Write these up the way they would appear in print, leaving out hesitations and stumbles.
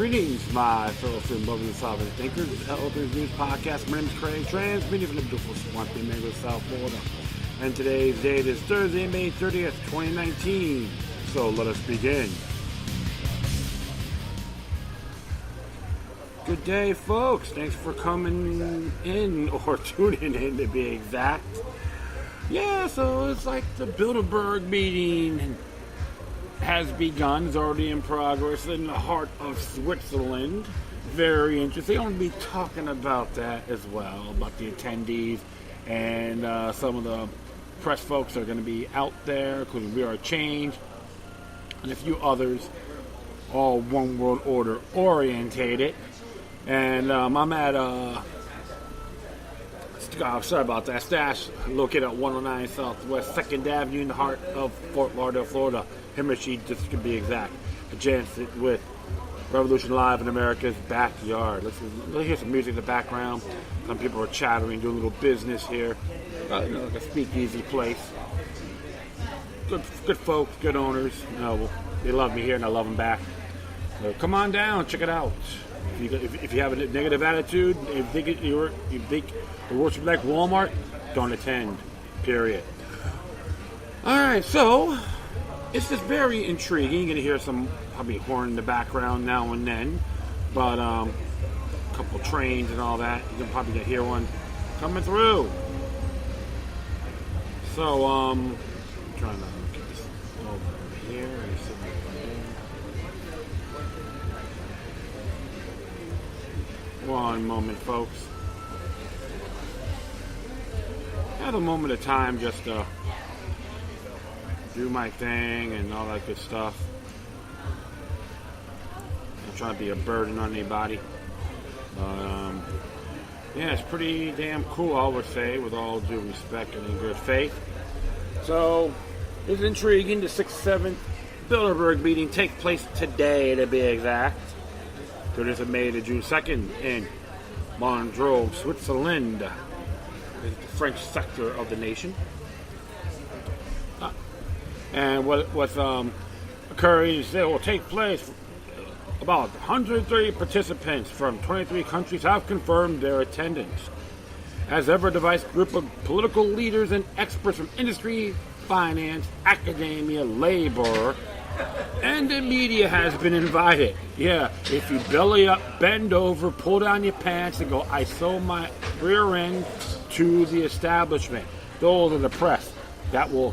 Greetings, my fellow freedom loving and sovereign thinkers. This is Elephant News Podcast. My name is Craig, transmitting from the beautiful Swampy Mango, South Florida. And today's date is Thursday, May 30th, 2019. So let us begin. Good day, folks. Thanks for coming in, or tuning in to be exact. Yeah, so it's like the Bilderberg Meeting has begun. It's already in progress in the heart of Switzerland. Very interesting. I'm going to be talking about that as well, about the attendees and some of the press folks are going to be out there, including We Are Change and a few others, all one world order orientated. And I'm at sorry about that, Stash, located at 109 Southwest 2nd Avenue in the heart of Fort Lauderdale, Florida. Himmershey, just to be exact. Adjacent with Revolution Live in America's backyard. Let's hear some music in the background. Some people are chattering, doing a little business here. Like a speakeasy place. Good folks, good owners. They love me here and I love them back. So come on down, check it out. If you have a negative attitude, if you think the works like Walmart, don't attend. Period. All right, so it's just very intriguing. You're going to hear some probably horn in the background now and then, but a couple trains and all that. You can probably hear one coming through. So I'm trying to get this over here. One moment, folks. I have a moment of time just to do my thing and all that good stuff. I'm not trying to be a burden on anybody. But, yeah, it's pretty damn cool, I would say, with all due respect and in good faith. So, it's intriguing. The 6th, 7th Bilderberg meeting takes place today, to be exact. 30th of May to June 2nd in Montreux, Switzerland, the French sector of the nation. And what's occurring is it will take place. About 130 participants from 23 countries have confirmed their attendance. As ever, a diverse group of political leaders and experts from industry, finance, academia, labor, and the media has been invited. Yeah, if you belly up, bend over, pull down your pants, and go, I sold my rear end to the establishment. Those are the press that will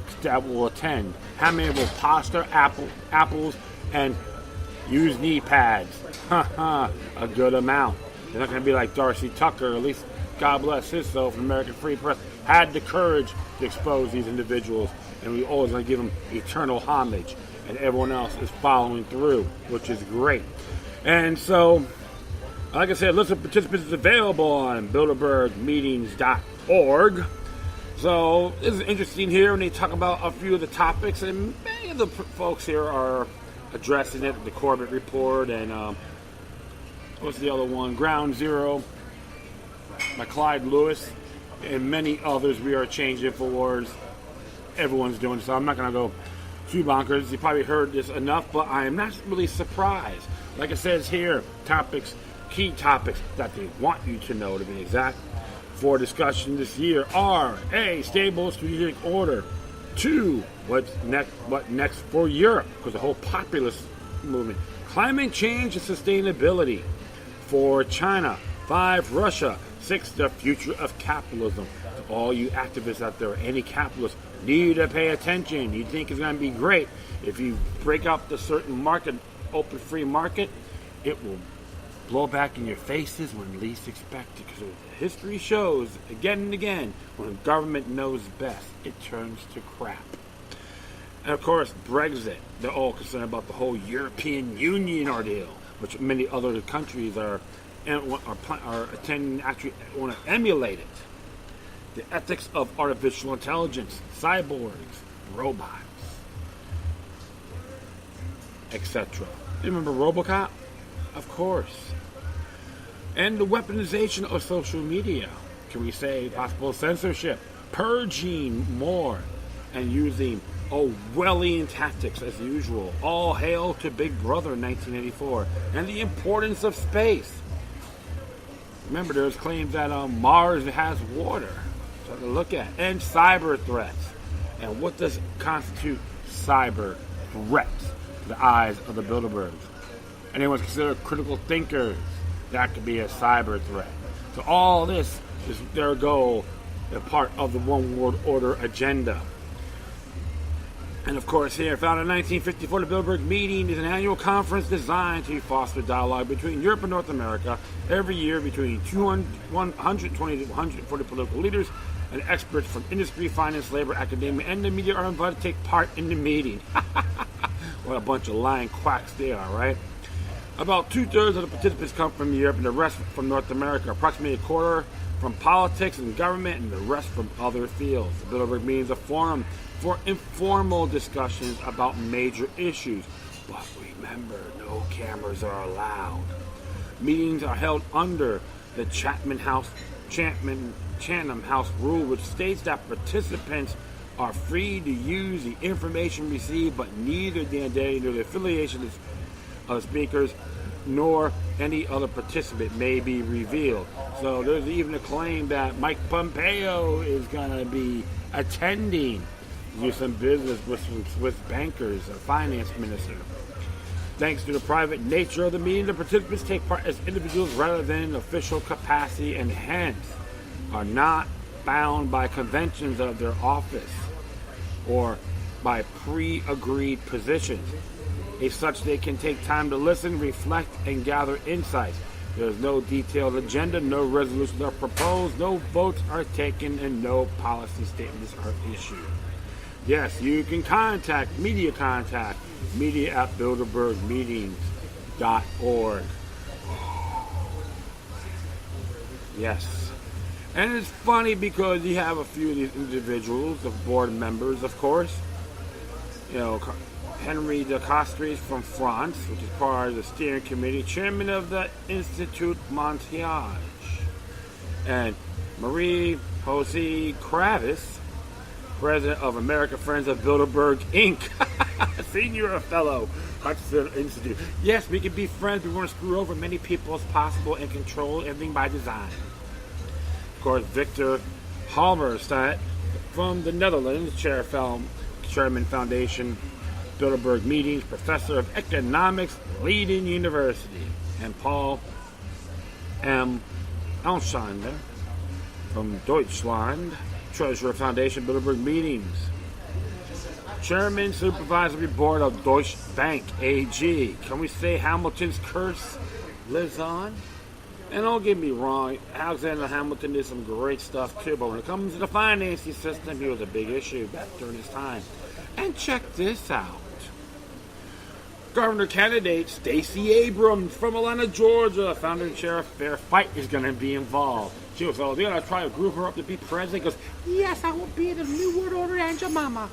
attend. How many will toss their apples and use knee pads? A good amount. They're not going to be like Darcy Tucker, at least God bless his soul, from American Free Press, had the courage to expose these individuals, and we always going to give them eternal homage. And everyone else is following through, which is great. And so, like I said, list of participants is available on bilderbergmeetings.org. So, this is interesting here when they talk about a few of the topics, and many of the folks here are addressing it, the Corbett Report, and what's the other one? Ground Zero by Clyde Lewis, and many others. We Are Changing InfoWars. Everyone's doing it, so I'm not going to go too bonkers. You probably heard this enough, but I am not really surprised. Like it says here, key topics that they want you to know, to be exact, for discussion this year are: A, stable strategic order; 2, what next for Europe, because the whole populist movement; climate change and sustainability; 4, China; 5, Russia; 6, the future of capitalism. To all you activists out there, any capitalists, need to pay attention. You think it's going to be great. If you break up the certain market, open free market, it will blow back in your faces when least expected. Because history shows again and again, when the government knows best, it turns to crap. And of course, Brexit. They're all concerned about the whole European Union ordeal, which many other countries are attending, actually want to emulate it. The ethics of artificial intelligence, cyborgs, robots, etc. You remember RoboCop? Of course. And the weaponization of social media. Can we say possible censorship, purging more, and using Orwellian tactics as usual. All hail to Big Brother in 1984 and the importance of space. Remember, there's claims that Mars has water. Something to look at. And cyber threats. And what does constitute cyber threats to the eyes of the Bilderbergs? Anyone's considered critical thinkers. That could be a cyber threat. So all this is their goal, a part of the One World Order agenda. And of course here, founded in 1954, the Bilderberg Meeting is an annual conference designed to foster dialogue between Europe and North America every year between 120 to 140 political leaders and experts from industry, finance, labor, academia, and the media are invited to take part in the meeting. What a bunch of lying quacks they are, right? About 2/3 of the participants come from Europe and the rest from North America, approximately a quarter from politics and government, and the rest from other fields. The Bilderberg Meeting is a forum for informal discussions about major issues. But remember, no cameras are allowed. Meetings are held under the Chatham House rule, which states that participants are free to use the information received, but neither the identity nor the affiliation of speakers nor any other participant may be revealed. So there's even a claim that Mike Pompeo is going to be attending to do some business with some Swiss bankers, a finance minister. Thanks to the private nature of the meeting, the participants take part as individuals rather than in official capacity and hence are not bound by conventions of their office or by pre-agreed positions. As such, they can take time to listen, reflect, and gather insights. There is no detailed agenda, no resolutions are proposed, no votes are taken, and no policy statements are issued. Yes, you can contact media at bilderbergmeetings.org. Yes. And it's funny because you have a few of these individuals, the board members, of course. You know, Henry de Castries from France, which is part of the steering committee, chairman of the Institut Montreux, and Marie-Josée Kravis, president of American Friends of Bilderberg, Inc., senior fellow, Hudson Institute. Yes, we can be friends. We want to screw over many people as possible and control everything by design. Of course, Victor Halberstadt from the Netherlands, Chairman Foundation, Bilderberg Meetings, Professor of Economics, Leiden University, and Paul M. Alexander from Deutschland, Treasurer Foundation, Bilderberg Meetings, Chairman Supervisory Board of Deutsche Bank AG. Can we say Hamilton's curse lives on? And don't get me wrong, Alexander Hamilton did some great stuff too, but when it comes to the financing system, he was a big issue back during his time. And check this out. Governor candidate Stacey Abrams from Atlanta, Georgia, founder and chair of Fair Fight, is going to be involved. She was all, I try to group her up to be president. He goes, yes, I will be the New World Order and your mama.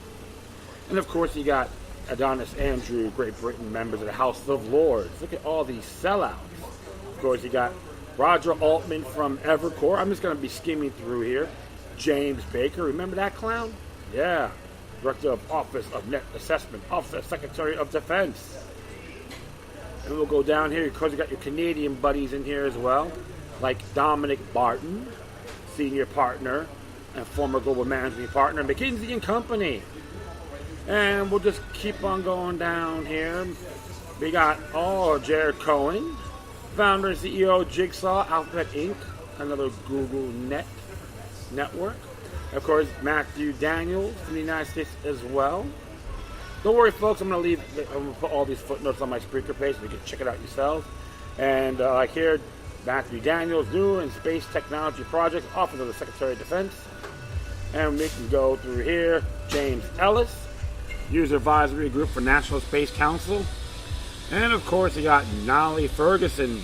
And of course, you got Adonis Andrew, Great Britain, members of the House of Lords. Look at all these sellouts. Of course, you got Roger Altman from Evercore. I'm just going to be skimming through here. James Baker, remember that clown? Yeah. Director of Office of Net Assessment, Office of Secretary of Defense. And we'll go down here because you got your Canadian buddies in here as well, like Dominic Barton, senior partner and former global managing partner, McKinsey and Company. And we'll just keep on going down here. We got Jared Cohen, founder and CEO Jigsaw, Alphabet Inc., another Google network. Of course, Matthew Daniels from the United States as well. Don't worry, folks. I'm going to put all these footnotes on my Spreaker page so you can check it out yourselves. And like here, Matthew Daniels, New and Space Technology Projects, Office of the Secretary of Defense. And we can go through here. James Ellis, User Advisory Group for National Space Council. And of course, you got Nolly Ferguson,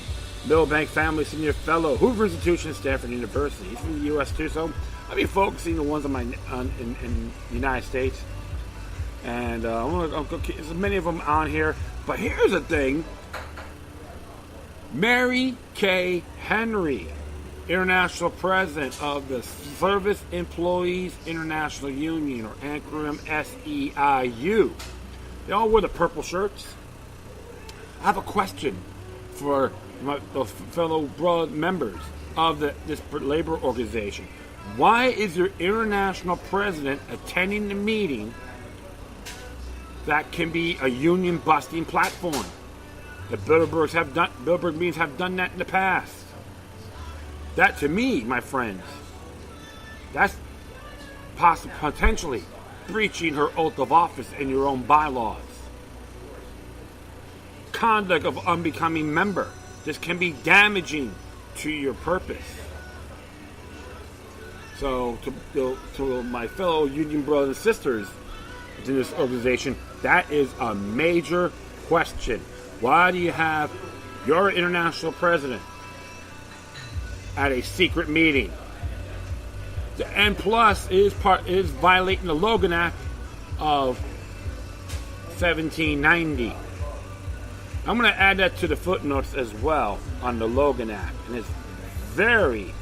Milbank Family Senior Fellow, Hoover Institution, Stanford University. He's from the U.S. too, so I'll be focusing the ones in the United States. And there's many of them on here. But here's the thing. Mary Kay Henry international president of the Service Employees International Union, or acronym SEIU. They all wear the purple shirts. I have a question for the fellow broad members of this labor organization. Why is your international president attending the meeting that can be a union busting platform? The Bilderberg meetings have done that in the past. That, to me, my friends, that's potentially breaching her oath of office in your own bylaws. Conduct of unbecoming member. This can be damaging to your purpose. So, to my fellow union brothers and sisters in this organization, that is a major question. Why do you have your international president at a secret meeting? The N plus is violating the Logan Act of 1790. I'm going to add that to the footnotes as well on the Logan Act, and it's very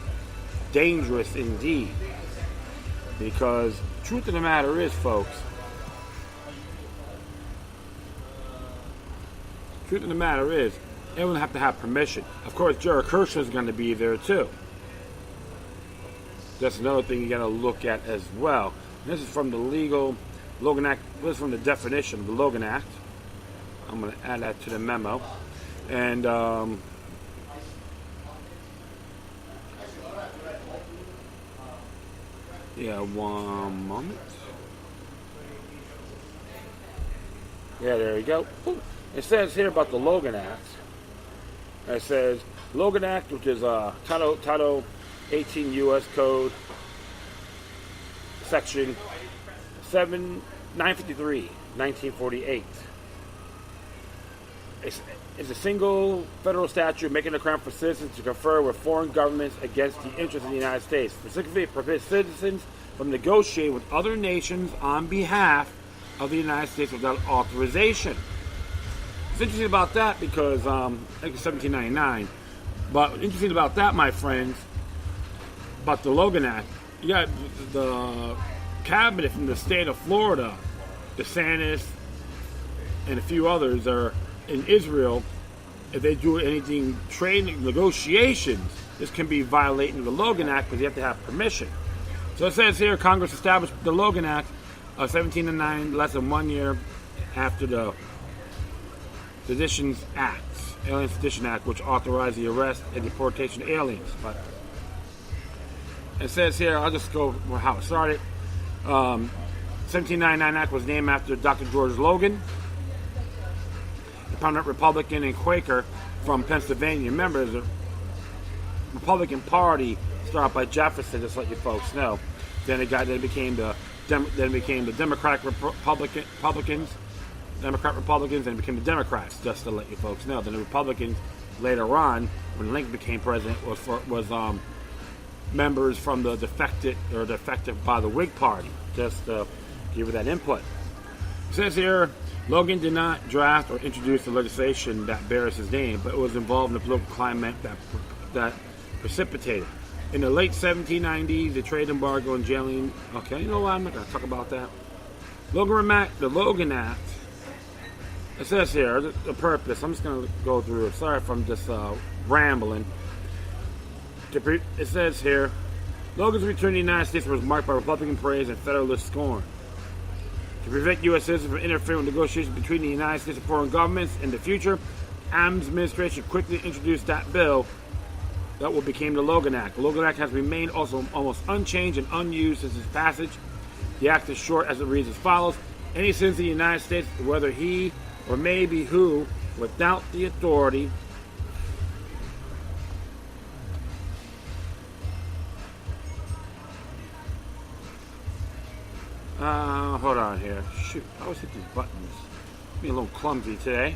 dangerous indeed, because truth of the matter is, folks, everyone have to have permission. Of course, Jared Kershaw is going to be there too. That's another thing you got to look at as well. And this is from the Logan Act. This is from the definition of the Logan Act. I'm going to add that to the memo. And yeah, one moment. Yeah, there you go. It says here about the Logan Act. It says Logan Act, which is Title 18 U.S. Code, Section 953, 1948. It's a single federal statute making a crime for citizens to confer with foreign governments against the interests of the United States. Specifically, it prohibits citizens from negotiating with other nations on behalf of the United States without authorization. It's interesting about that because, I think it's 1799, but interesting about that, my friends, about the Logan Act, you got the cabinet from the state of Florida, DeSantis, and a few others are in Israel. If they do anything, trade negotiations, this can be violating the Logan Act because you have to have permission. So it says here, Congress established the Logan Act of 1709, less than 1 year after the Seditions Act, Alien Sedition Act, which authorized the arrest and deportation of aliens. But it says here, I'll just go how it started. 1799 Act was named after Dr. George Logan, a prominent Republican and Quaker from Pennsylvania. Remember, the Republican Party started by Jefferson, just let you folks know. Then it became the Democratic Republicans, and it became the Democrats, just to let you folks know. Then the Republicans later on, when Lincoln became president, was members from the defected by the Whig Party, just to give you that input. It says here, Logan did not draft or introduce the legislation that bears his name, but it was involved in the political climate that precipitated. In the late 1790s, the trade embargo and jailing. Okay, you know what? I'm not going to talk about that. The Logan Act. It says here the purpose. I'm just going to go through it. Sorry if I'm just rambling. It says here, Logan's return to the United States was marked by Republican praise and Federalist scorn. To prevent U.S. citizens from interfering with negotiations between the United States and foreign governments in the future, Adams' administration quickly introduced that bill that what became the Logan Act. The Logan Act has remained also almost unchanged and unused since its passage. The act is short as it reads as follows. Any citizen of the United States, whether he or maybe who, without the authority hold on here. Shoot, I always hit these buttons. Being a little clumsy today.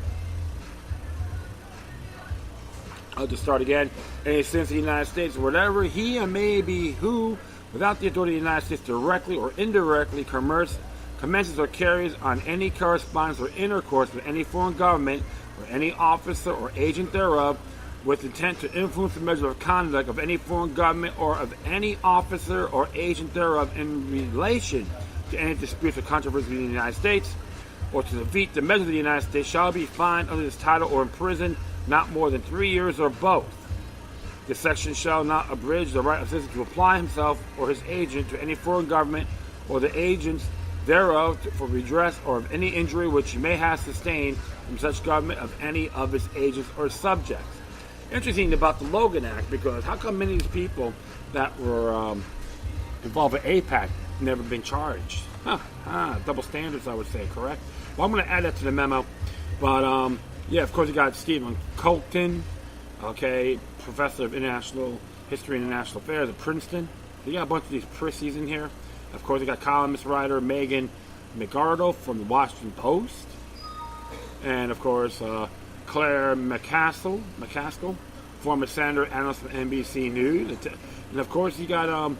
I'll just start again. Any citizen of the United States, whatever he or maybe who, without the authority of the United States, directly or indirectly commences or carries on any correspondence or intercourse with any foreign government or any officer or agent thereof, with intent to influence the measure of conduct of any foreign government or of any officer or agent thereof in relation to any disputes or controversy in the United States, or to defeat the measure of the United States, shall be fined under this title or imprisoned not more than 3 years or both. This section shall not abridge the right of citizen to apply himself or his agent to any foreign government or the agents thereof for redress or of any injury which he may have sustained from such government of any of its agents or subjects. Interesting about the Logan Act, because how come many of these people that were involved in APAC never been charged? Double standards, I would say, correct? Well, I'm going to add that to the memo. But, yeah, of course, you got Stephen Colton, okay, professor of international history and international affairs at Princeton. You got a bunch of these prissies in here. Of course, you got columnist writer Megan McArdle from the Washington Post. And, of course, Claire McCaskill, former senator, analyst from NBC News. And, of course, you got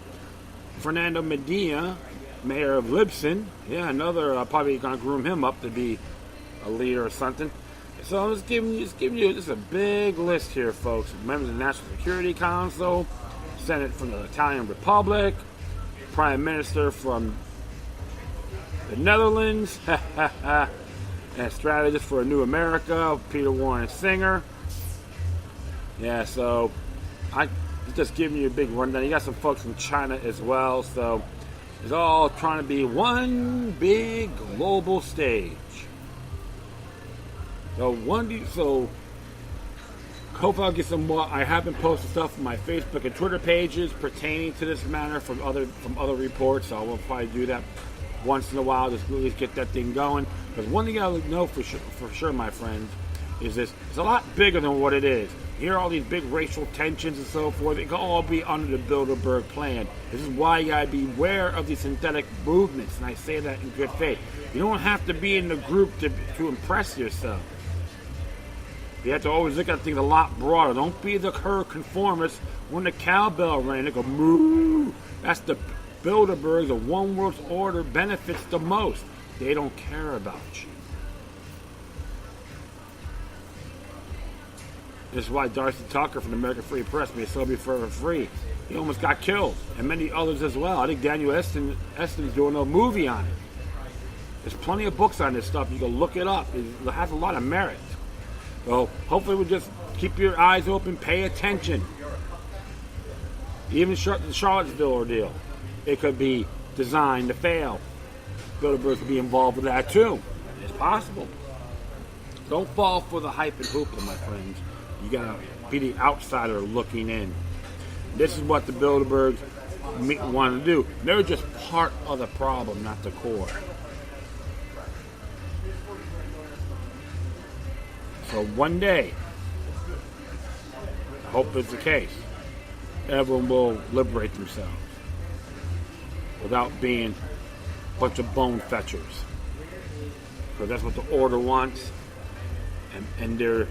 Fernando Medina, mayor of Libsyn. Yeah, another, probably going to groom him up to be a leader or something. So I'm just giving you this is a big list here, folks. Members of the National Security Council, Senate from the Italian Republic, Prime Minister from the Netherlands, and strategist for a new America, Peter Warren Singer. Yeah, so I just giving you a big rundown. You got some folks from China as well, so it's all trying to be one big global stage. So hopefully I'll get some more. I have been posting stuff on my Facebook and Twitter pages pertaining to this matter from other reports. So I will probably do that once in a while, just really get that thing going. Because one thing I know for sure, my friends, is this: it's a lot bigger than what it is. You hear all these big racial tensions and so forth. It can all be under the Bilderberg plan. This is why you gotta be aware of these synthetic movements, and I say that in good faith. You don't have to be in the group to impress yourself. You have to always look at things a lot broader. Don't be the conformist. When the cowbell rang, they go moo. That's the Bilderberg, the one world order benefits the most. They don't care about you. This is why Darcy Tucker from the American Free Press made So Be Forever Free. He almost got killed, and many others as well. I think Daniel Eston's doing a movie on it. There's plenty of books on this stuff. You can look it up. It has a lot of merit. So hopefully we'll just keep your eyes open, pay attention. Even the Charlottesville ordeal, it could be designed to fail. Bilderberg could be involved with that too. It's possible. Don't fall for the hype and hoopla, my friends. You gotta be the outsider looking in. This is what the Bilderbergs want to do. They're just part of the problem, not the core. So one day, I hope it's the case, everyone will liberate themselves without being a bunch of bone fetchers. Because that's what the order wants, and their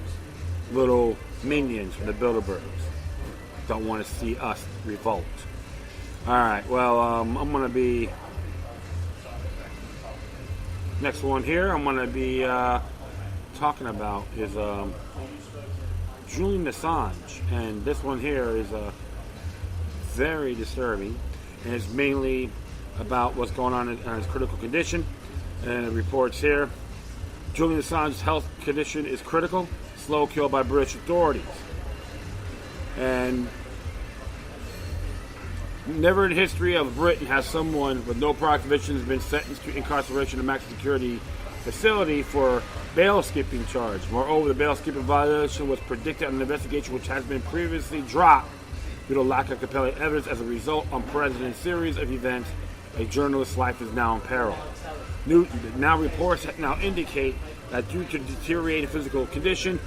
little minions from the Bilderbergs don't want to see us revolt. Alright, well, I'm going to be, next one here, I'm going to be talking about is Julian Assange, and this one here is very disturbing, and it's mainly about what's going on in his critical condition. And it reports here, Julian Assange's health condition is critical, slow kill by British authorities. And never in the history of Britain has someone with no prior convictions been sentenced to incarceration in a maximum security facility for bail skipping charge. Moreover, the bail skipping violation was predicted in an investigation which has been previously dropped due to lack of compelling evidence. As a result, on President's series of events, a journalist's life is now in peril. Reports now indicate that due to deteriorating physical condition,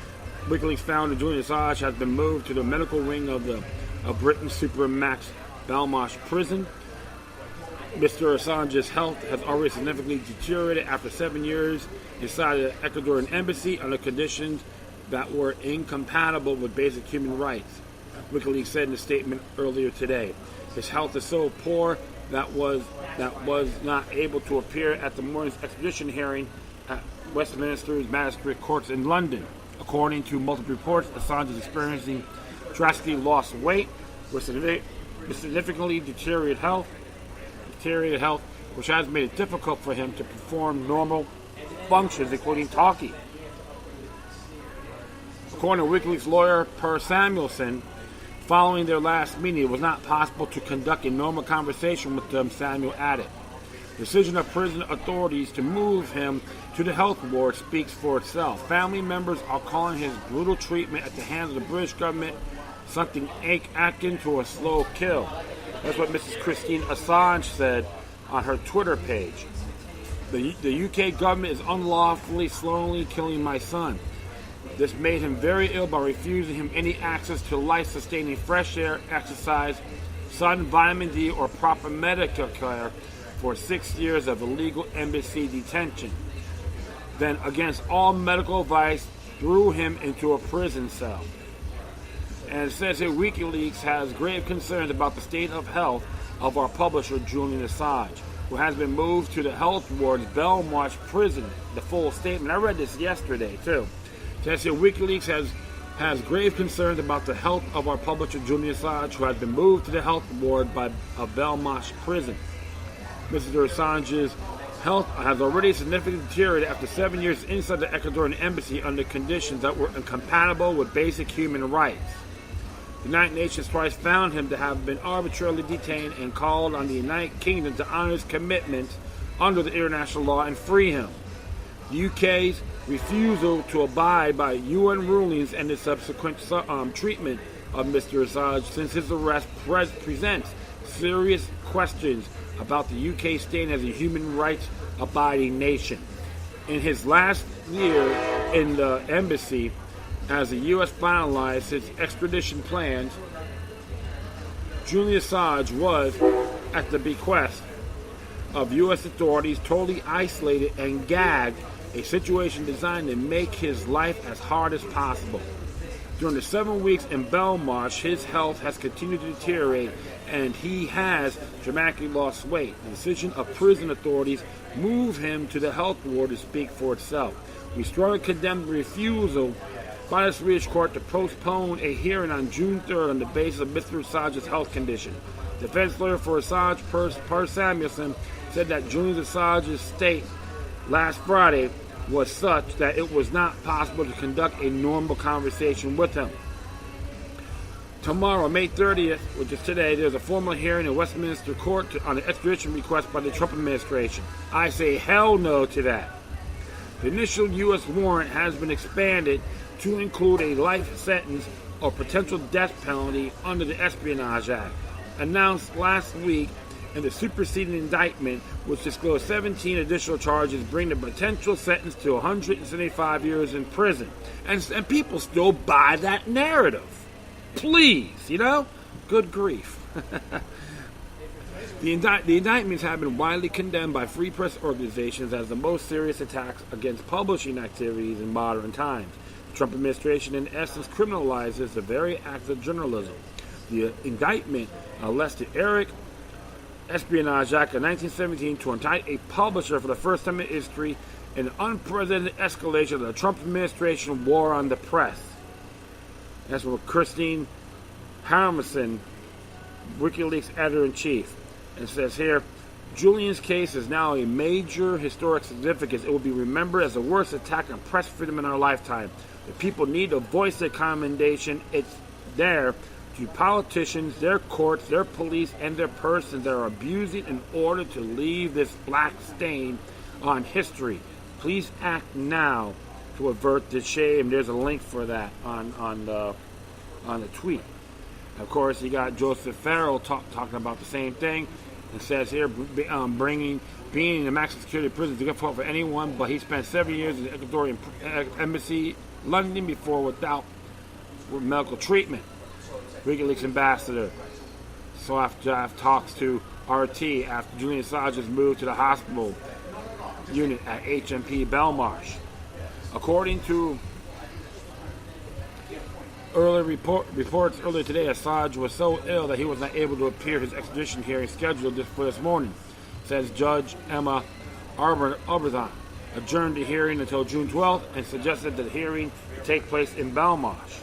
WikiLeaks found that Julian Assange has been moved to the medical wing of Britain's Supermax Belmarsh prison. Mr. Assange's health has already significantly deteriorated after 7 years inside the Ecuadorian embassy under conditions that were incompatible with basic human rights, WikiLeaks said in a statement earlier today. His health is so poor that was not able to appear at the morning's extradition hearing at Westminster's Magistrate Courts in London. According to multiple reports, Assange is experiencing drastically lost weight with significantly deteriorated health, which has made it difficult for him to perform normal functions, including talking. According to WikiLeaks lawyer Per Samuelson, following their last meeting, it was not possible to conduct a normal conversation with them, Samuel added. The decision of prison authorities to move him to the health ward speaks for itself. Family members are calling his brutal treatment at the hands of the British government something akin to a slow kill. That's what Mrs. Christine Assange said on her Twitter page. The UK government is unlawfully, slowly killing my son. This made him very ill by refusing him any access to life-sustaining fresh air, exercise, sun, vitamin D, or proper medical care for 6 years of illegal embassy detention. Then, against all medical advice, threw him into a prison cell. And it says here, WikiLeaks has grave concerns about the state of health of our publisher, Julian Assange, who has been moved to the health ward's Belmarsh prison. The full statement. I read this yesterday, too. It says here, WikiLeaks has grave concerns about the health of our publisher, Julian Assange, who has been moved to the health ward of Belmarsh prison. Mr. Assange's health has already significantly deteriorated after 7 years inside the Ecuadorian embassy under conditions that were incompatible with basic human rights. The United Nations twice found him to have been arbitrarily detained and called on the United Kingdom to honor his commitments under the international law and free him. The UK's refusal to abide by UN rulings and the subsequent treatment of Mr. Assange since his arrest presents serious questions about the UK staying as a human rights abiding nation. In his last year in the embassy, as the U.S. finalized its extradition plans, Julian Assange was, at the bequest of U.S. authorities, totally isolated and gagged, a situation designed to make his life as hard as possible. During the 7 weeks in Belmarsh, his health has continued to deteriorate, and he has dramatically lost weight. The decision of prison authorities move him to the health ward to speak for itself. We strongly condemn the refusal by the Swedish court to postpone a hearing on June 3rd on the basis of Mr. Assange's health condition. Defense lawyer for Assange, Per Samuelson, said that Julian Assange's state last Friday was such that it was not possible to conduct a normal conversation with him. Tomorrow, May 30th, which is today, there's a formal hearing in Westminster Court on an extradition request by the Trump administration. I say hell no to that. The initial U.S. warrant has been expanded to include a life sentence or potential death penalty under the Espionage Act, announced last week in the superseding indictment, which disclosed 17 additional charges, bringing the potential sentence to 175 years in prison. And people still buy that narrative. Please, Good grief. The indictments have been widely condemned by free press organizations as the most serious attacks against publishing activities in modern times. The Trump administration, in essence, criminalizes the very act of journalism. The indictment alleged Eric Espionage Act of 1917 to indict a publisher for the first time in history in an unprecedented escalation of the Trump administration war on the press. That's what Christine Harmison, WikiLeaks editor-in-chief, and says here, Julian's case is now a major historic significance. It will be remembered as the worst attack on press freedom in our lifetime. The people need to voice their commendation. It's there to politicians, their courts, their police, and their persons that are abusing in order to leave this black stain on history. Please act now to avert this shame. There's a link for that on the tweet. Of course, you got Joseph Farrell talking about the same thing. It says here, being in a maximum security prison is difficult for anyone, but he spent 7 years in the Ecuadorian embassy, London, before without medical treatment. WikiLeaks ambassador. So after talks to RT after Julian Assange is moved to the hospital unit at HMP Belmarsh. According to earlier reports earlier today, Assange was so ill that he was not able to appear his extradition hearing scheduled for this morning, says Judge Emma Arbuzan, adjourned the hearing until June 12th and suggested that the hearing take place in Belmarsh.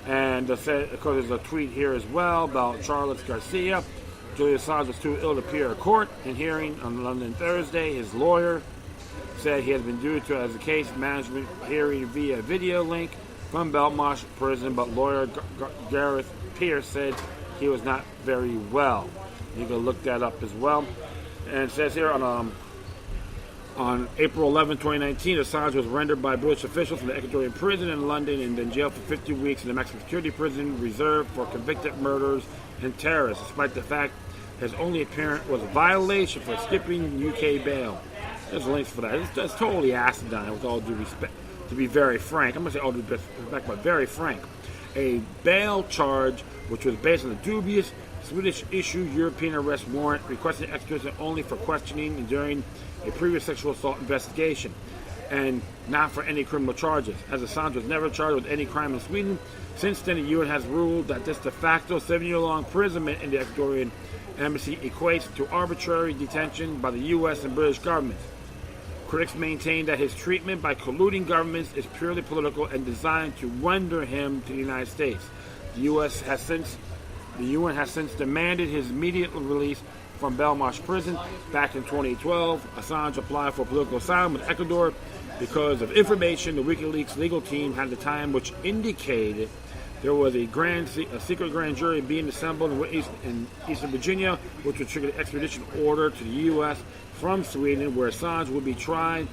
And of course, there's a tweet here as well about Charles Garcia. Julian Assange was too ill to appear in court in hearing on London Thursday. His lawyer said he has been due to as a case management hearing via video link from Belmarsh prison, but lawyer Gareth Pierce said he was not very well. You can look that up as well. And it says here on April 11, 2019, Assange was rendered by British officials from the Ecuadorian prison in London and then jailed for 50 weeks in the maximum security prison reserved for convicted murderers and terrorists, despite the fact his only appearance was a violation for skipping UK bail. There's links for that. That's totally asinine, with all due respect. To be very frank, I'm going to say all due respect, but very frank. A bail charge, which was based on a dubious Swedish-issued European arrest warrant requesting extradition only for questioning during a previous sexual assault investigation, and not for any criminal charges. As Assange was never charged with any crime in Sweden, since then the UN has ruled that this de facto 7-year-long imprisonment in the Ecuadorian embassy equates to arbitrary detention by the U.S. and British governments. Critics maintain that his treatment by colluding governments is purely political and designed to render him to the United States. The UN has since demanded his immediate release from Belmarsh prison. Back in 2012, Assange applied for political asylum with Ecuador because of information the WikiLeaks legal team had at the time, which indicated there was a secret grand jury being assembled in Eastern Virginia, which would trigger the extradition order to the U.S. from Sweden, where Assange would be tried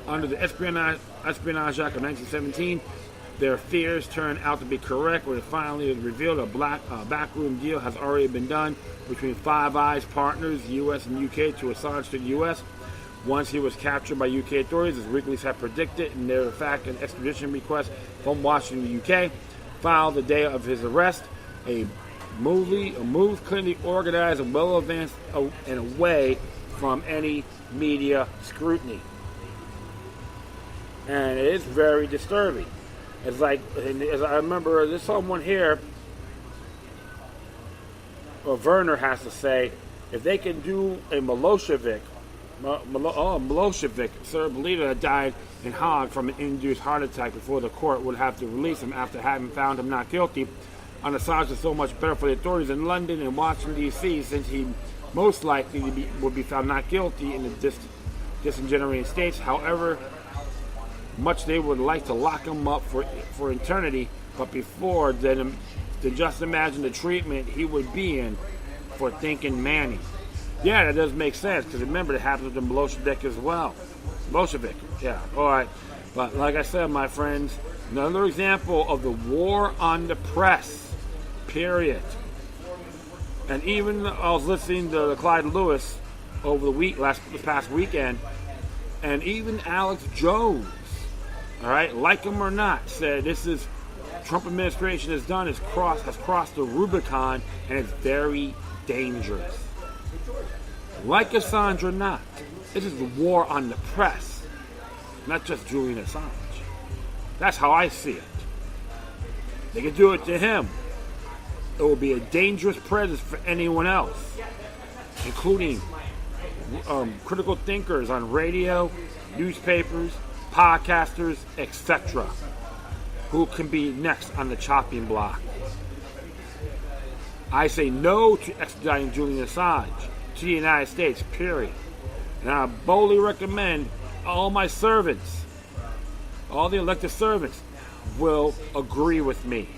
under the Espionage Act of 1917. Their fears turned out to be correct when it finally was revealed a backroom deal has already been done between Five Eyes partners, the U.S. and U.K., to Assange to the U.S. Once he was captured by UK authorities, as WikiLeaks had predicted, and there in fact an extradition request from Washington, UK, filed the day of his arrest. A move clearly organized and well advanced and away from any media scrutiny. And it is very disturbing. It's like, as I remember, there's someone here, or Werner has to say, if they can do a Milosevic, Serb leader that died in Hague from an induced heart attack before the court would have to release him after having found him not guilty. On Assange is so much better for the authorities in London and Washington, D.C., since he most likely would be found not guilty in the disingenuine states. However much they would like to lock him up for eternity, but before then just imagine the treatment he would be in for thinking Manny. Yeah, that does make sense, because remember, it happened with the Milosevic as well. Milosevic, yeah, all right. But like I said, my friends, another example of the war on the press, period. And even I was listening to Clyde Lewis over this past weekend, and even Alex Jones, all right, like him or not, said this is Trump administration has crossed the Rubicon, and it's very dangerous. Like Assange or not, this is the war on the press, not just Julian Assange. That's how I see it. They could do it to him. It will be a dangerous presence for anyone else, including critical thinkers on radio, newspapers, podcasters, etc., who can be next on the chopping block. I say no to extraditing Julian Assange to the United States, period. And I boldly recommend all my servants, all the elected servants, will agree with me.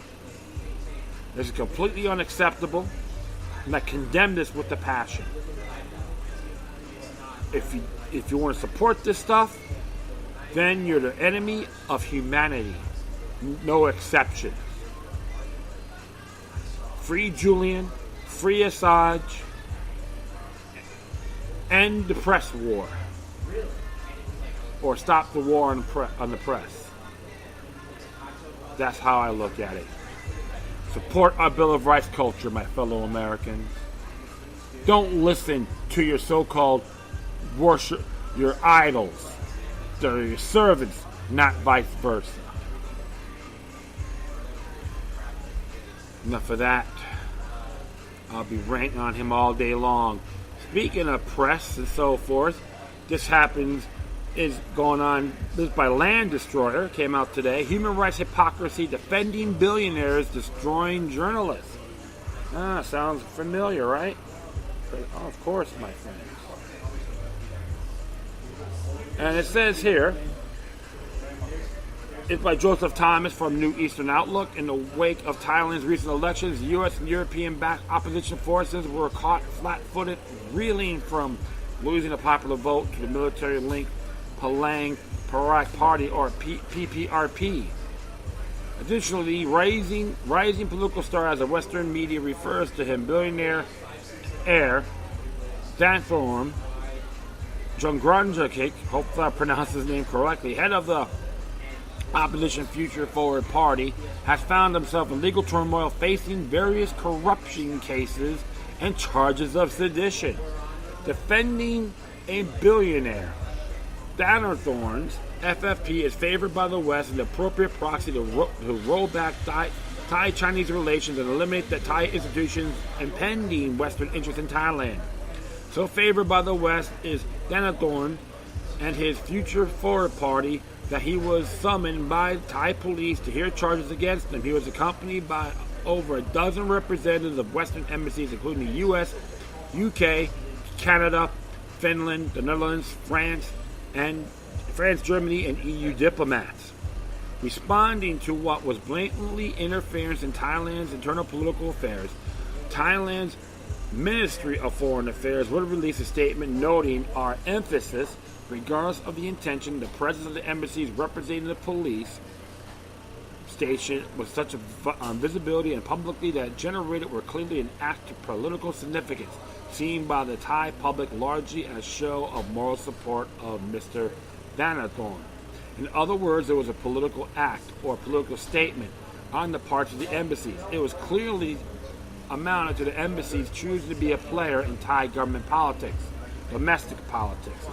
This is completely unacceptable, and I condemn this with a passion. If you want to support this stuff, then you're the enemy of humanity. No exception. Free Julian, free Assange, end the press war, or stop the war on the press. That's how I look at it. Support our Bill of Rights culture, my fellow Americans. Don't listen to your so-called worship, your idols. They're your servants, not vice versa. Enough of that. I'll be ranting on him all day long. Speaking of press and so forth, this happens is going on. This is by Land Destroyer, came out today. Human rights hypocrisy, defending billionaires, destroying journalists. Sounds familiar, right? Oh, of course, my friends. And it says here, it's by Joseph Thomas from New Eastern Outlook. In the wake of Thailand's recent elections, U.S. and European-backed opposition forces were caught flat-footed, reeling from losing a popular vote to the military-linked Palang Prarak Party, or PPRP. Additionally, rising political star as the Western media refers to him, billionaire heir Danthorn Jungranjakik, hopefully I pronounced his name correctly, head of the opposition Future Forward Party, has found himself in legal turmoil, facing various corruption cases and charges of sedition. Defending a billionaire, Danthorn's FFP is favored by the West as an appropriate proxy to roll back Thai-Chinese relations and eliminate the Thai institutions' impending Western interest in Thailand. So favored by the West is Danthorn and his Future Forward Party that he was summoned by Thai police to hear charges against him. He was accompanied by over a dozen representatives of Western embassies, including the U.S., UK, Canada, Finland, the Netherlands, France, Germany, and EU diplomats. Responding to what was blatantly interference in Thailand's internal political affairs, Thailand's Ministry of Foreign Affairs would release a statement noting our emphasis, regardless of the intention, the presence of the embassies representing the police station with such a visibility and publicly that generated were clearly an act of political significance, seen by the Thai public largely as show of moral support of Mr. Danthorn. In other words, there was a political act or political statement on the parts of the embassies. It was clearly amounted to the embassies choosing to be a player in Thai government politics, domestic politics,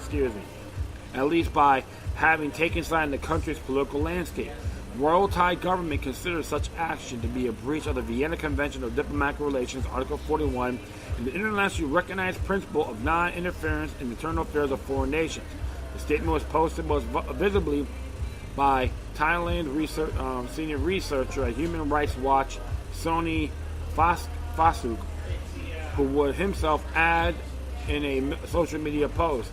at least by having taken side in the country's political landscape. Royal Thai government considers such action to be a breach of the Vienna Convention of Diplomatic Relations, Article 41, and the internationally recognized principle of non-interference in internal affairs of foreign nations. The statement was posted most visibly by Thailand senior researcher at Human Rights Watch, Sony Fasuk, who would himself add in a social media post,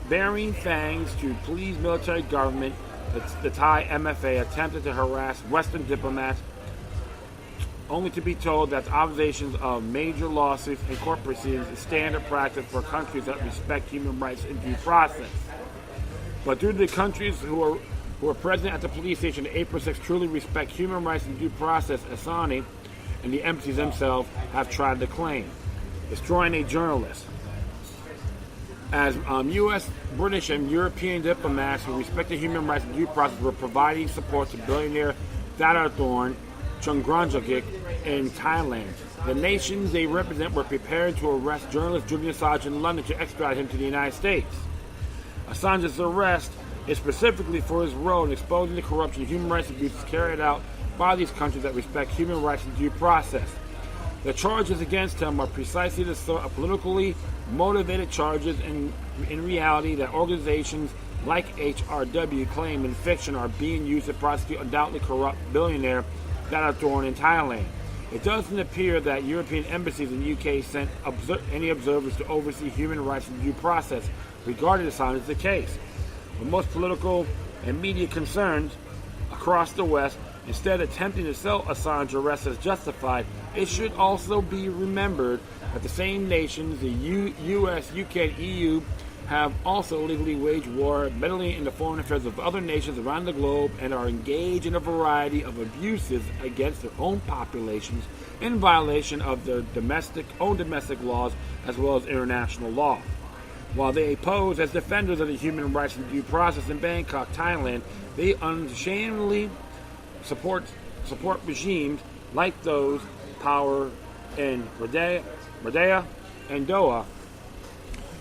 bearing fangs to please military government, the Thai MFA attempted to harass Western diplomats, only to be told that the observations of major lawsuits and court proceedings is standard practice for countries that respect human rights and due process. But due to the countries who are present at the police station on April 6 truly respect human rights and due process, Assange and the embassies themselves have tried to claim. Destroying a journalist. As U.S., British, and European diplomats who respected human rights and due process were providing support to billionaire Danthorn Jungranjakik in Thailand. The nations they represent were prepared to arrest journalist Julian Assange in London to extradite him to the United States. Assange's arrest is specifically for his role in exposing the corruption and human rights abuses carried out by these countries that respect human rights and due process. The charges against him are precisely the sort of politically motivated charges in reality that organizations like HRW claim in fiction are being used to prosecute undoubtedly corrupt billionaire Danthorn in Thailand. It doesn't appear that European embassies in the UK sent any observers to oversee human rights and due process regarding Assange as the case. With most political and media concerns across the West instead attempting to sell Assange arrest as justified, it should also be remembered that the same nations, the U.S., UK, and EU, have also illegally waged war, meddling in the foreign affairs of other nations around the globe, and are engaged in a variety of abuses against their own populations in violation of their own domestic laws as well as international law. While they pose as defenders of the human rights and due process in Bangkok, Thailand, they unashamedly support regimes like those power in Radea and Doha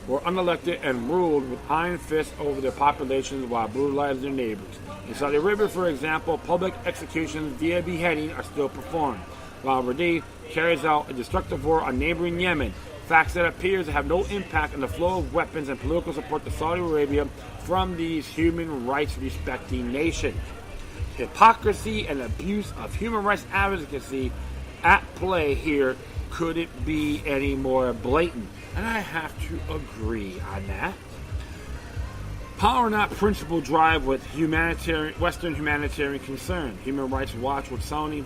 were unelected and ruled with iron fists over their populations while brutalizing their neighbors. In Saudi Arabia, for example, public executions via beheading are still performed, while Radea carries out a destructive war on neighboring Yemen, Facts that appears to have no impact on the flow of weapons and political support to Saudi Arabia from these human rights respecting nations. Hypocrisy and abuse of human rights advocacy at play here couldn't be any more blatant. And I have to agree on that. Power not principle drive with Western humanitarian concern. Human Rights Watch, which Sony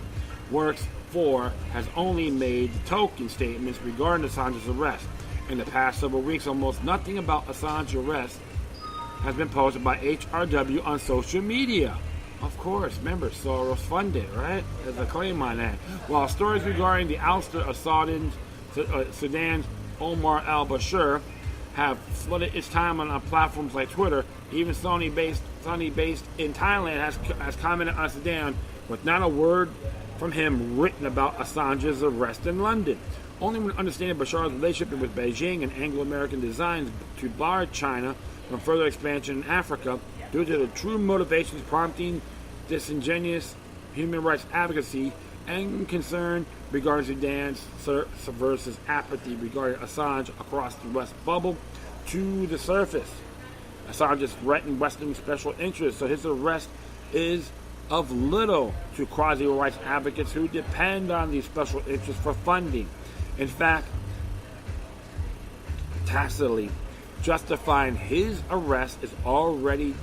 works for, has only made token statements regarding Assange's arrest. In the past several weeks, almost nothing about Assange's arrest has been posted by HRW on social media. Of course, remember, Soros funded, right? There's a claim on that. While stories regarding the ouster of Sudan's Omar al-Bashir have flooded its time on platforms like Twitter, even Sony based in Thailand has commented on Sudan with not a word from him written about Assange's arrest in London. Only when understanding Bashar's relationship with Beijing and Anglo-American designs to bar China from further expansion in Africa due to the true motivations prompting disingenuous human rights advocacy and concern regarding Sudan's versus apathy regarding Assange across the West bubble to the surface. Assange has threatened Western special interests, so his arrest is of little to quasi-rights advocates who depend on these special interests for funding. In fact, tacitly justifying his arrest is already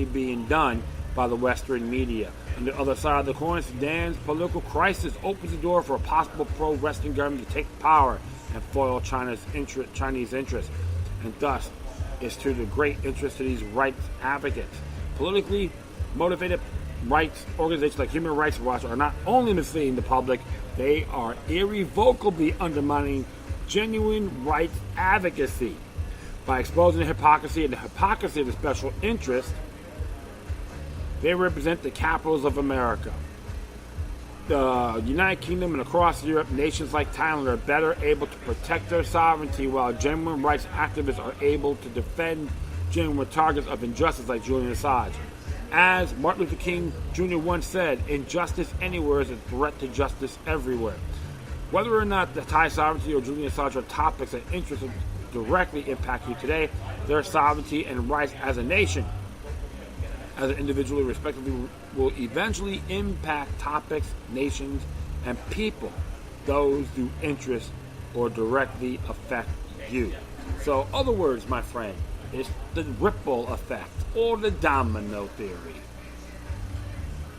being done by the Western media. On the other side of the coin, Sudan's political crisis opens the door for a possible pro-Western government to take power and foil Chinese interests, and thus is to the great interest of these rights advocates. Politically motivated rights organizations like Human Rights Watch are not only misleading the public, they are irrevocably undermining genuine rights advocacy. By exposing the hypocrisy of the special interest, they represent the capitals of America. The United Kingdom and across Europe, nations like Thailand are better able to protect their sovereignty, while genuine rights activists are able to defend genuine targets of injustice like Julian Assange. As Martin Luther King Jr. once said, injustice anywhere is a threat to justice everywhere. Whether or not the Thai sovereignty or Julian Assange are topics that interest directly impact you today, their sovereignty and rights as a nation, as an individual, respectively, will eventually impact topics, nations, and people, those who interest or directly affect you. So, other words, my friend, it's the ripple effect or the domino theory.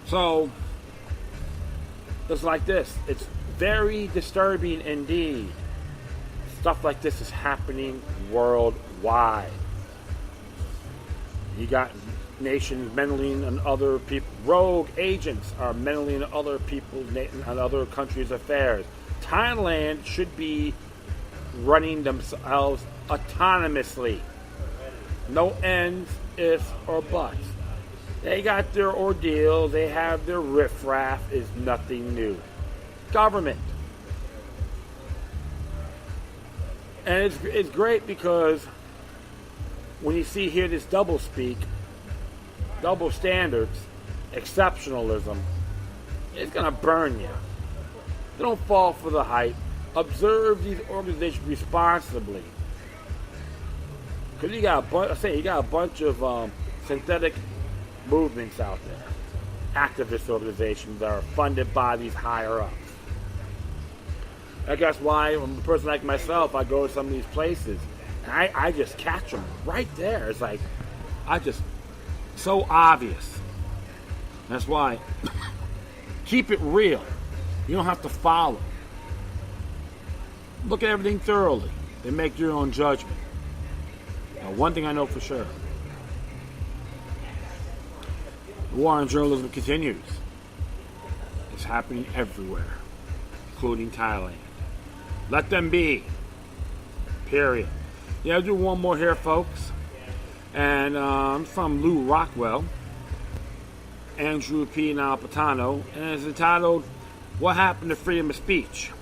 So, it's like this. It's very disturbing indeed. Stuff like this is happening worldwide. You got nations meddling on other people. Rogue agents are meddling on other people's on other countries' affairs. Thailand should be running themselves autonomously. No ends, ifs, or buts. They got their ordeal. They have their riffraff. Is nothing new. Government. And it's great because when you hear this double speak, double standards, exceptionalism, it's going to burn you. Don't fall for the hype. Observe these organizations responsibly. Because you got a bunch of synthetic movements out there, activist organizations that are funded by these higher ups. I guess why, a person like myself, I go to some of these places and I just catch them right there. It's like, so obvious. That's why, keep it real. You don't have to follow. Look at everything thoroughly and make your own judgment. Now, one thing I know for sure. The war on journalism continues. It's happening everywhere, including Thailand. Let them be. Period. Yeah, I'll do one more here, folks. And from Lou Rockwell, Andrew P. Napolitano, and it's entitled, What Happened to Freedom of Speech?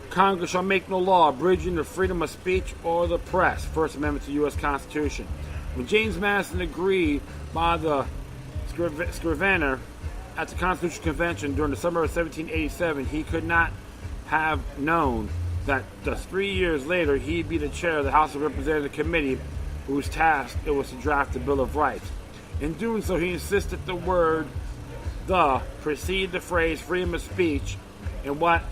Congress shall make no law abridging the freedom of speech or the press. First Amendment to the U.S. Constitution. When James Madison agreed by the Scrivener at the Constitutional Convention during the summer of 1787, he could not have known that just 3 years later he'd be the chair of the House of Representatives Committee whose task it was to draft the Bill of Rights. In doing so, he insisted the word "the" precede the phrase freedom of speech in what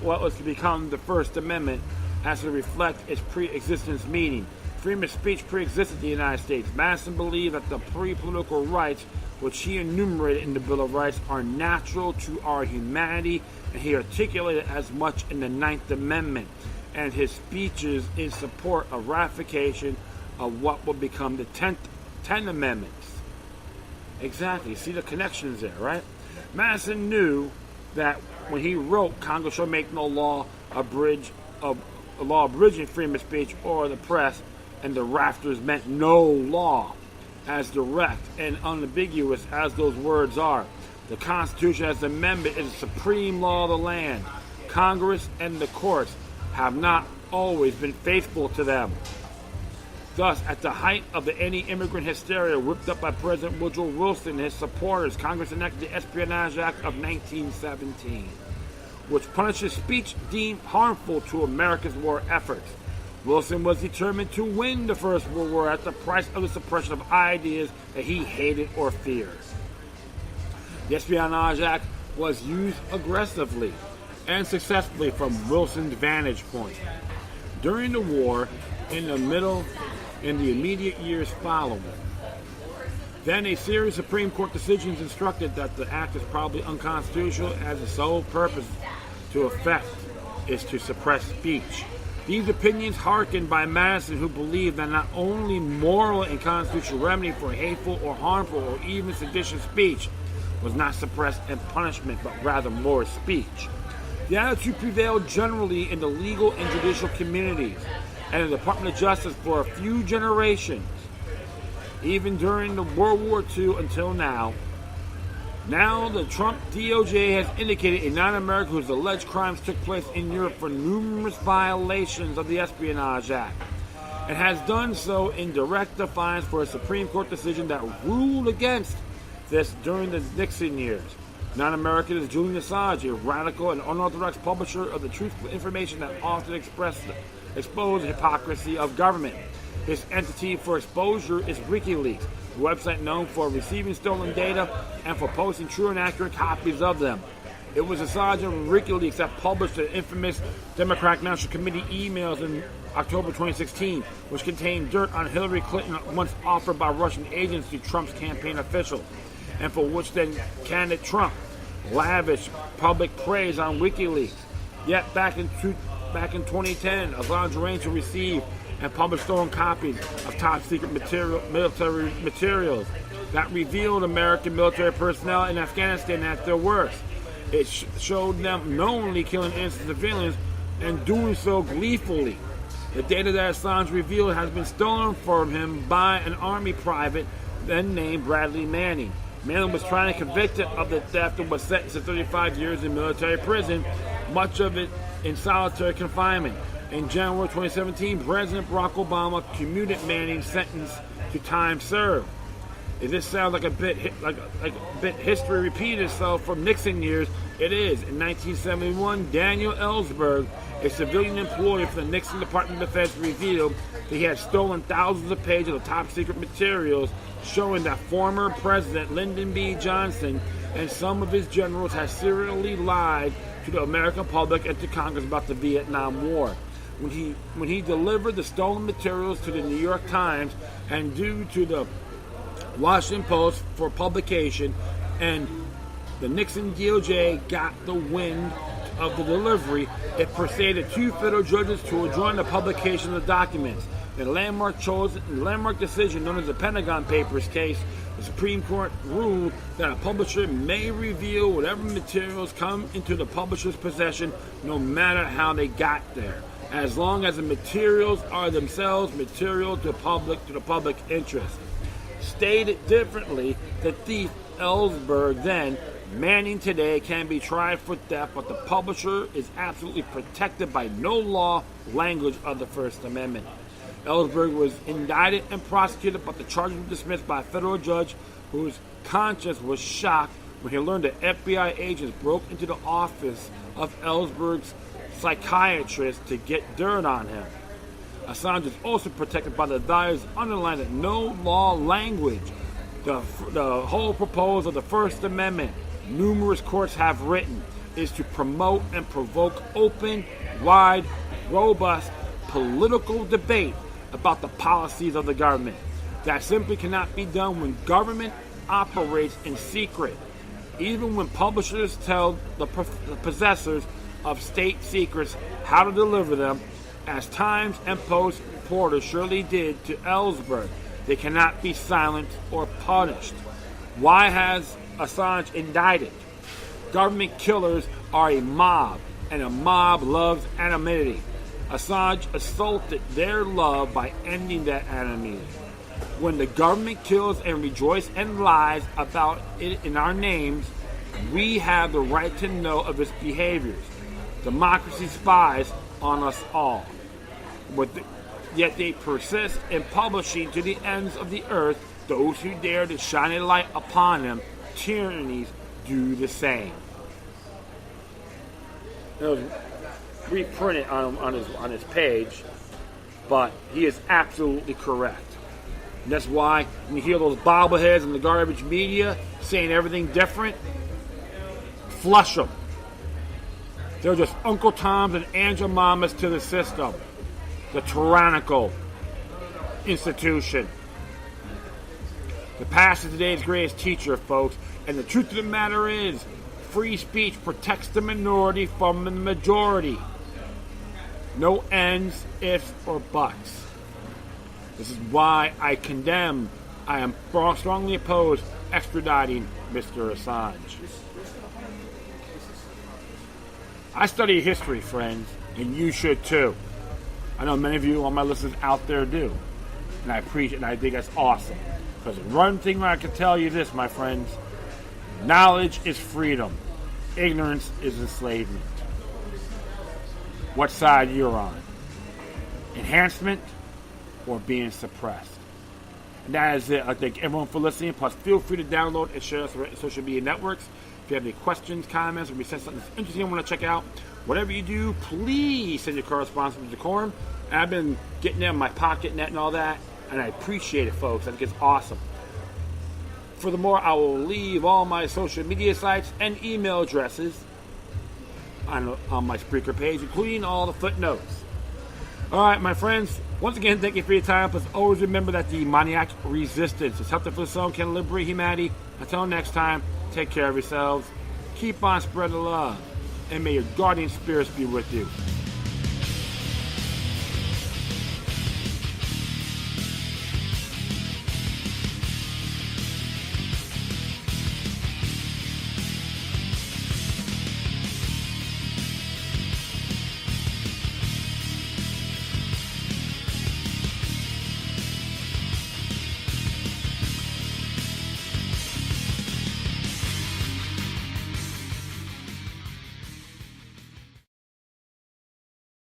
was to become the First Amendment as to reflect its pre-existence meaning. Freedom of speech pre-existed in the United States. Madison believed that the pre-political rights which he enumerated in the Bill of Rights are natural to our humanity, and he articulated as much in the Ninth Amendment and his speeches in support of ratification of what would become the Ten Amendments. Exactly. See the connections there, right? Madison knew that when he wrote, Congress shall make no law abridging freedom of speech or the press, and the rafters meant no law. As direct and unambiguous as those words are, the Constitution as amendment is the supreme law of the land. Congress and the courts have not always been faithful to them. Thus, at the height of the anti-immigrant hysteria whipped up by President Woodrow Wilson and his supporters, Congress enacted the Espionage Act of 1917, which punishes speech deemed harmful to America's war efforts. Wilson was determined to win the First World War at the price of the suppression of ideas that he hated or feared. The Espionage Act was used aggressively and successfully from Wilson's vantage point. During the war, in the immediate years following, then a series of Supreme Court decisions instructed that the act is probably unconstitutional as its sole purpose to effect is to suppress speech. These opinions hearkened by Madison, who believed that not only moral and constitutional remedy for hateful or harmful or even seditious speech was not suppressed and punishment, but rather more speech. The attitude prevailed generally in the legal and judicial communities and in the Department of Justice for a few generations, even during the World War II until now. Now, the Trump DOJ has indicated a non-American whose alleged crimes took place in Europe for numerous violations of the Espionage Act, and has done so in direct defiance for a Supreme Court decision that ruled against this during the Nixon years. Non-American is Julian Assange, a radical and unorthodox publisher of the truthful information that often exposed the hypocrisy of government. His entity for exposure is WikiLeaks, a website known for receiving stolen data and for posting true and accurate copies of them. It was Assange and WikiLeaks that published the infamous Democratic National Committee emails in October 2016, which contained dirt on Hillary Clinton once offered by Russian agents to Trump's campaign officials, and for which then candidate Trump lavished public praise on WikiLeaks. Yet back in 2010, Assange arranged to receive and published stolen copies of top-secret military materials that revealed American military personnel in Afghanistan at their worst. It showed them knowingly killing innocent civilians and doing so gleefully. The data that Assange revealed has been stolen from him by an Army private then named Bradley Manning. Manning was trying to convict him of the theft and was sentenced to 35 years in military prison, much of it in solitary confinement. In January 2017, President Barack Obama commuted Manning's sentence to time served. If this sounds like a bit history repeated itself from Nixon years, it is. In 1971, Daniel Ellsberg, a civilian employee for the Nixon Department of Defense, revealed that he had stolen thousands of pages of top-secret materials showing that former President Lyndon B. Johnson and some of his generals had serially lied to the American public and to Congress about the Vietnam War. When he delivered the stolen materials to the New York Times and due to the Washington Post for publication, and the Nixon DOJ got the wind of the delivery, it persuaded two federal judges to adjourn the publication of the documents. In a landmark decision known as the Pentagon Papers case, the Supreme Court ruled that a publisher may reveal whatever materials come into the publisher's possession, no matter how they got there, as long as the materials are themselves material to the public interest. Stated differently, the thief Ellsberg then, Manning today, can be tried for theft, but the publisher is absolutely protected by no law language of the First Amendment. Ellsberg was indicted and prosecuted, but the charges were dismissed by a federal judge whose conscience was shocked when he learned that FBI agents broke into the office of Ellsberg's psychiatrists to get dirt on him. Assange is also protected by the values underlined that no law language. The whole proposal of the First Amendment, numerous courts have written, is to promote and provoke open, wide, robust political debate about the policies of the government. That simply cannot be done when government operates in secret. Even when publishers tell the possessors of state secrets how to deliver them, as Times and Post reporters surely did to Ellsberg, they cannot be silenced or punished. Why has Assange indicted? Government killers are a mob, and a mob loves anonymity. Assange assaulted their love by ending that anonymity. When the government kills and rejoices and lies about it in our names, we have the right to know of its behaviors. Democracy spies on us all. Yet they persist in publishing to the ends of the earth those who dare to shine a light upon them. Tyrannies do the same. It was reprinted on his page, but he is absolutely correct. And that's why when you hear those bobbleheads in the garbage media saying everything different, flush them. They're just Uncle Toms and Angel Mamas to the system. The tyrannical institution. The past is today's greatest teacher, folks. And the truth of the matter is, free speech protects the minority from the majority. No ends, ifs, or buts. This is why I am strongly opposed extraditing Mr. Assange. I study history, friends, and you should too. I know many of you on my listeners out there do. And I appreciate it, and I think that's awesome. Because one thing I can tell you this, my friends, knowledge is freedom. Ignorance is enslavement. What side you're on? Enhancement or being suppressed? And that is it. I thank everyone for listening. Plus, feel free to download and share us on social media networks. If you have any questions, comments, or you send something that's interesting you want to check out, whatever you do, please send your correspondence to Decorum. And I've been getting them in my pocket net and all that, and I appreciate it, folks. I think it's awesome. Furthermore, I will leave all my social media sites and email addresses on my Spreaker page, including all the footnotes. All right, my friends, once again, thank you for your time. Please always remember that the demoniac resistance is something for the soul can liberate humanity. Until next time, take care of yourselves. Keep on spreading love. And may your guardian spirits be with you.